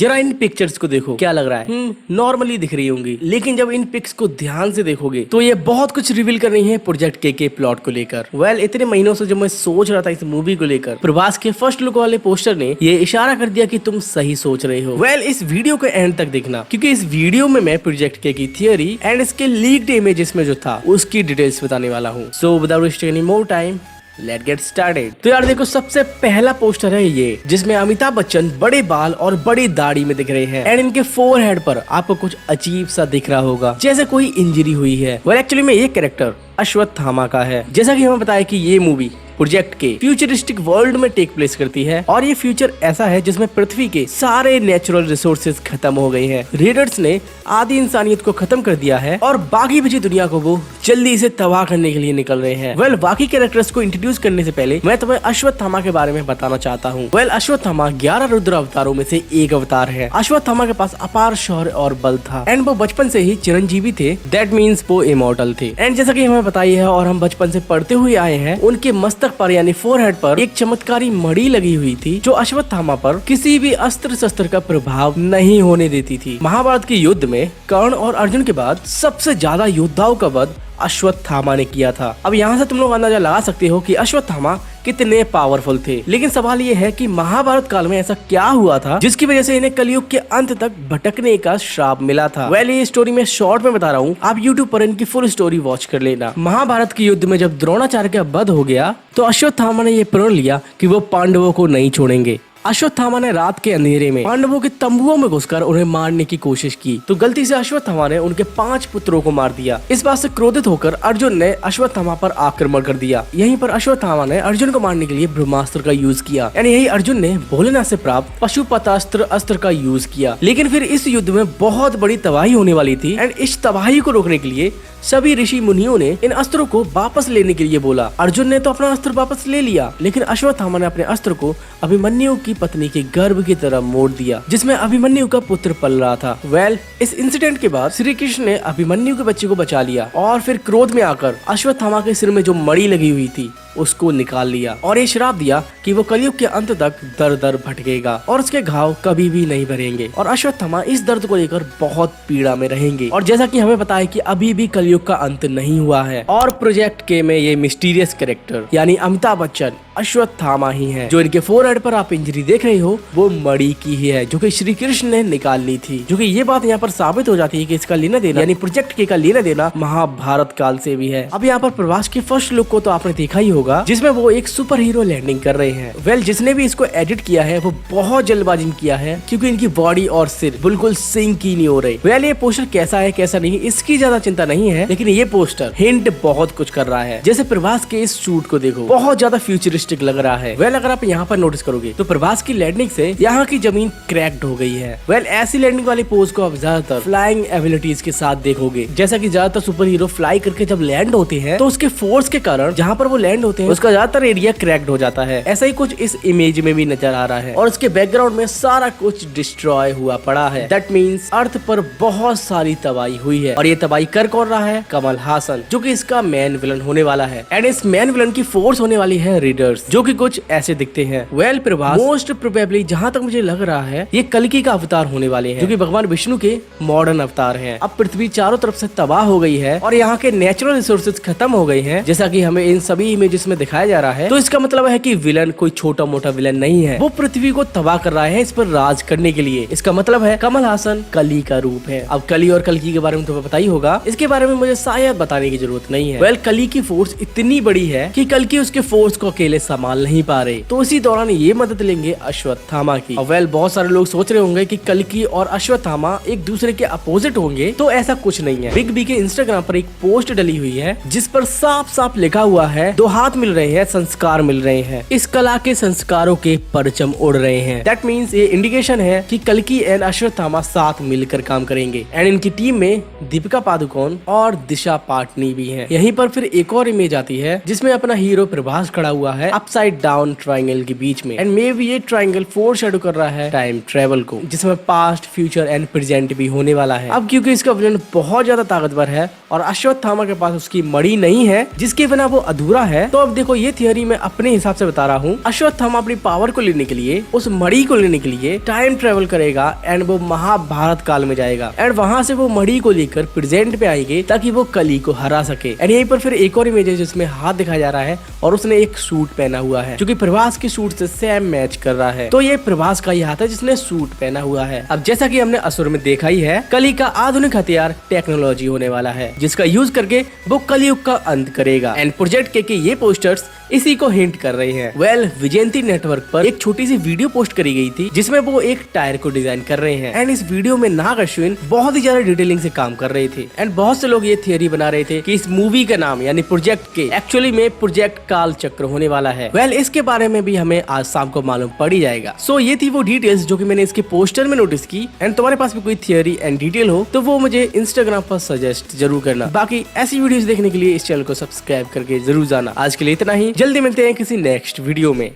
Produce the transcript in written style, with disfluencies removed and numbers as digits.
जरा इन पिक्चर्स को देखो, क्या लग रहा है? नॉर्मली दिख रही होंगी, लेकिन जब इन पिक्स को ध्यान से देखोगे तो ये बहुत कुछ रिवील कर रही है प्रोजेक्ट के प्लॉट को लेकर। इतने महीनों से जब मैं सोच रहा था इस मूवी को लेकर, प्रभास के फर्स्ट लुक वाले पोस्टर ने ये इशारा कर दिया कि तुम सही सोच रहे हो। इस वीडियो को एंड तक देखना, क्योंकि इस वीडियो में मैं प्रोजेक्ट के की थियरी एंड इसके लीक्ड इमेजेस में जो था उसकी डिटेल्स बताने वाला हूँ। So without wasting any more time, let get started. तो यार देखो, सबसे पहला पोस्टर है ये, जिसमें अमिताभ बच्चन बड़े बाल और बड़ी दाढ़ी में दिख रहे हैं एंड इनके फोरहेड पर आपको कुछ अजीब सा दिख रहा होगा, जैसे कोई इंजरी हुई है। एक्चुअली में ये कैरेक्टर अश्वत्थामा का है। जैसा कि हमें बताया कि ये मूवी प्रोजेक्ट के फ्यूचरिस्टिक वर्ल्ड में टेक प्लेस करती है और ये फ्यूचर ऐसा है जिसमें पृथ्वी के सारे नेचुरल रिसोर्सेज खत्म हो गए हैं। रेडर्स ने आधी इंसानियत को खत्म कर दिया है और बाकी बची दुनिया को वो जल्दी से तबाह करने के लिए निकल रहे हैं। बाकी कैरेक्टर्स को इंट्रोड्यूस करने से पहले मैं तुम्हें अश्वत्थामा के बारे में बताना चाहता हूँ। अश्वत्थामा 11 रुद्र अवतारों में से एक अवतार है। अश्वत्थामा के पास अपार शौर्य और बल था एंड वो बचपन से ही चिरंजीवी थे। दैट मीन्स वो इमॉर्टल थे। एंड जैसा कि हमें बताई है और हम बचपन से पढ़ते हुए आए हैं, उनके मस्तक पर यानी फोरहेड पर एक चमत्कारी मणि लगी हुई थी जो अश्वत्थामा पर किसी भी अस्त्र शस्त्र का प्रभाव नहीं होने देती थी। महाभारत के युद्ध में कर्ण और अर्जुन के बाद सबसे ज्यादा योद्धाओं का वध अश्वत्थामा ने किया था। अब यहाँ से तुम लोग अंदाजा लगा सकते हो कि अश्वत्थामा कितने पावरफुल थे। लेकिन सवाल ये है कि महाभारत काल में ऐसा क्या हुआ था जिसकी वजह से इन्हें कलयुग के अंत तक भटकने का श्राप मिला था। ये स्टोरी मैं शॉर्ट में बता रहा हूँ, आप यूट्यूब पर इनकी फुल स्टोरी वॉच कर लेना। महाभारत के युद्ध में जब द्रोणाचार्य का वध हो गया तो अश्वत्थामा ने यह प्रण लिया कि वो पांडवों को नहीं छोड़ेंगे। अश्वत्थामा ने रात के अंधेरे में पांडवों के तंबुओं में घुसकर उन्हें मारने की कोशिश की, तो गलती से अश्वत्थामा ने उनके 5 पुत्रों को मार दिया। इस बात से क्रोधित होकर अर्जुन ने अश्वत्थामा पर आक्रमण कर दिया। यहीं पर अश्वत्थामा ने अर्जुन को मारने के लिए ब्रह्मास्त्र का यूज किया। यानी यही अर्जुन ने भोलेनाथ से प्राप्त पशुपतास्त्र अस्त्र का यूज किया। लेकिन फिर इस युद्ध में बहुत बड़ी तबाही होने वाली थी एंड इस तबाही को रोकने के लिए सभी ऋषि मुनियों ने इन अस्त्रों को वापस लेने के लिए बोला। अर्जुन ने तो अपना अस्त्र वापस ले लिया, लेकिन अश्वत्थामा ने अपने अस्त्र को अभिमन्यु की पत्नी के गर्भ की तरफ मोड़ दिया, जिसमें अभिमन्यु का पुत्र पल रहा था। इस इंसिडेंट के बाद श्री कृष्ण ने अभिमन्यु के बच्चे को बचा लिया और फिर क्रोध में आकर अश्वत्थामा के सिर में जो मणि लगी हुई थी उसको निकाल लिया और ये श्राप दिया कि वो कलयुग के अंत तक दर दर भटकेगा और उसके घाव कभी भी नहीं भरेंगे और अश्वत्थामा इस दर्द को लेकर बहुत पीड़ा में रहेंगे। और जैसा कि हमें पता है कि अभी भी कलयुग का अंत नहीं हुआ है और प्रोजेक्ट के में ये मिस्टीरियस कैरेक्टर यानी अमिताभ बच्चन अश्वत्थामा ही है। जो इनके फोरहेड पर आप इंजरी देख रहे हो वो मणि की ही है, जो कि श्री कृष्ण ने निकाल ली थी। जो कि ये बात यहाँ पर साबित हो जाती है कि इसका लेना देना यानी प्रोजेक्ट के का लेना देना महाभारत काल से भी है। अब यहाँ पर प्रभास के फर्स्ट लुक को तो आपने देखा ही होगा, जिसमें वो एक सुपर हीरो लैंडिंग कर रहे हैं। जिसने भी इसको एडिट किया है वो बहुत जल्दबाजी में किया है, क्योंकि इनकी बॉडी और सिर बिल्कुल सिंक ही नहीं हो रहे। ये पोस्टर कैसा है कैसा नहीं इसकी ज्यादा चिंता नहीं है, लेकिन ये पोस्टर हिंट बहुत कुछ कर रहा है। जैसे प्रभास के इस शूट को देखो, बहुत ज्यादा फ्यूचरिस्टिक लग रहा है। अगर आप यहाँ पर नोटिस करोगे तो प्रभास की लैंडिंग से यहाँ की जमीन क्रैक्ड हो गई है। ऐसी लैंडिंग वाली पोज को आप ज्यादातर फ्लाइंग एबिलिटीज के साथ देखोगे। जैसा कि ज्यादातर सुपर हीरो फ्लाई करके जब लैंड होते हैं तो उसके फोर्स के कारण जहाँ पर वो लैंड होते हैं उसका ज्यादातर एरिया क्रैक्ड हो जाता है। ऐसा ही कुछ इस इमेज में भी नजर आ रहा है और इसके बैकग्राउंड में सारा कुछ डिस्ट्रॉय हुआ पड़ा है। दैट मीन्स अर्थ पर बहुत सारी तबाही हुई है और ये तबाही कर कौन रहा है? कमल हासन, जो कि इसका मेन विलन होने वाला है। एंड इस मेन विलन की फोर्स होने वाली है रेडर्स, जो कि कुछ ऐसे दिखते हैं। प्रभास मोस्ट प्रोबेबली जहाँ तक मुझे लग रहा है ये कल्कि का अवतार होने वाले हैं, जो कि भगवान विष्णु के मॉडर्न अवतार हैं। अब पृथ्वी चारों तरफ से तबाह हो गई है और यहाँ के नेचुरल रिसोर्सेज खत्म हो गई हैं, जैसा कि हमें इन सभी इमेजेस में दिखाया जा रहा है। तो इसका मतलब है कि विलन कोई छोटा मोटा विलन नहीं है, वो पृथ्वी को तबाह कर रहा है इस पर राज करने के लिए। इसका मतलब है कमल हासन कली का रूप है। अब कली और कल्कि के बारे में तुम्हें पता ही होगा, इसके बारे में मुझे शायद बताने की जरूरत नहीं है। कली की फोर्स इतनी बड़ी है कि कल्कि उसके फोर्स को अकेले संभाल नहीं पा रहे, तो इसी दौरान ये मदद लेंगे अश्वत्थामा की। बहुत सारे लोग सोच रहे होंगे कि कल्कि और अश्वत्थामा एक दूसरे के अपोजिट होंगे, तो ऐसा कुछ नहीं है। बिग बी के इंस्टाग्राम पर एक पोस्ट डली हुई है जिस पर साफ साफ लिखा हुआ है, 2 हाथ मिल रहे हैं, संस्कार मिल रहे हैं, इस कला के संस्कारों के परचम उड़ रहे हैं। दैट मीन्स ये इंडिकेशन है कि कल्कि एंड अश्वत्थामा साथ मिलकर काम करेंगे। एंड इनकी टीम में दीपिका पादुकोण और दिशा पाटनी भी हैं। यहीं पर फिर एक और इमेज आती है जिसमें अपना हीरो प्रभास खड़ा हुआ है अपसाइड डाउन ट्रायंगल के बीच में। एंड मे बी ये ट्रायंगल फोरशैडो कर रहा है टाइम ट्रेवल को, जिसमें पास्ट, फ्यूचर एंड प्रेजेंट भी होने वाला है। अब क्योंकि इसका विलन बहुत ज्यादा ताकतवर है और अश्वत्थामा के पास उसकी मणि नहीं है जिसके बिना वो अधूरा है, तो अब देखो ये थियरी मैं अपने हिसाब से बता रहा हूँ। अश्वत्थामा अपनी पावर को लेने के लिए, उस मणि को लेने के लिए टाइम ट्रेवल करेगा एंड वो महाभारत काल में जाएगा एंड वहां से वो मणि को लेकर प्रेजेंट पे आएंगे ताकि वो कली को हरा सके। एंड यहीं पर फिर एक और इमेज है जिसमें हाथ दिखाया जा रहा है और उसने एक सूट पहना हुआ है जो कि प्रभास के सूट से सेम मैच कर रहा है। तो ये प्रभास का ही हाथ है जिसने सूट पहना हुआ है। अब जैसा कि हमने असुर में देखा ही है, कली का आधुनिक हथियार टेक्नोलॉजी होने वाला है जिसका यूज करके वो कलयुग का अंत करेगा। एंड प्रोजेक्ट के ये पोस्टर्स इसी को हिंट कर रहे हैं। विजेंती नेटवर्क पर एक छोटी सी वीडियो पोस्ट करी गई थी जिसमें वो एक टायर को डिजाइन कर रहे हैं एंड इस वीडियो में नाग अश्विन बहुत ही ज्यादा डिटेलिंग से काम कर रहे थे एंड बहुत से लोग ये थियरी बना रहे थे कि इस मूवी का नाम यानी प्रोजेक्ट के एक्चुअली में प्रोजेक्ट काल चक्र होने वाला है। इसके बारे में भी हमें आज शाम को मालूम पड़ ही जाएगा। सो ये थी वो डिटेल्स जो कि मैंने इसके पोस्टर में नोटिस की एंड तुम्हारे पास भी कोई थियरी एंड डिटेल हो तो वो मुझे इंस्टाग्राम पर सजेस्ट जरूर करना। बाकी ऐसी वीडियोस देखने के लिए इस चैनल को सब्सक्राइब करके जरूर जाना। आज के लिए इतना ही, जल्दी मिलते हैं किसी नेक्स्ट वीडियो में।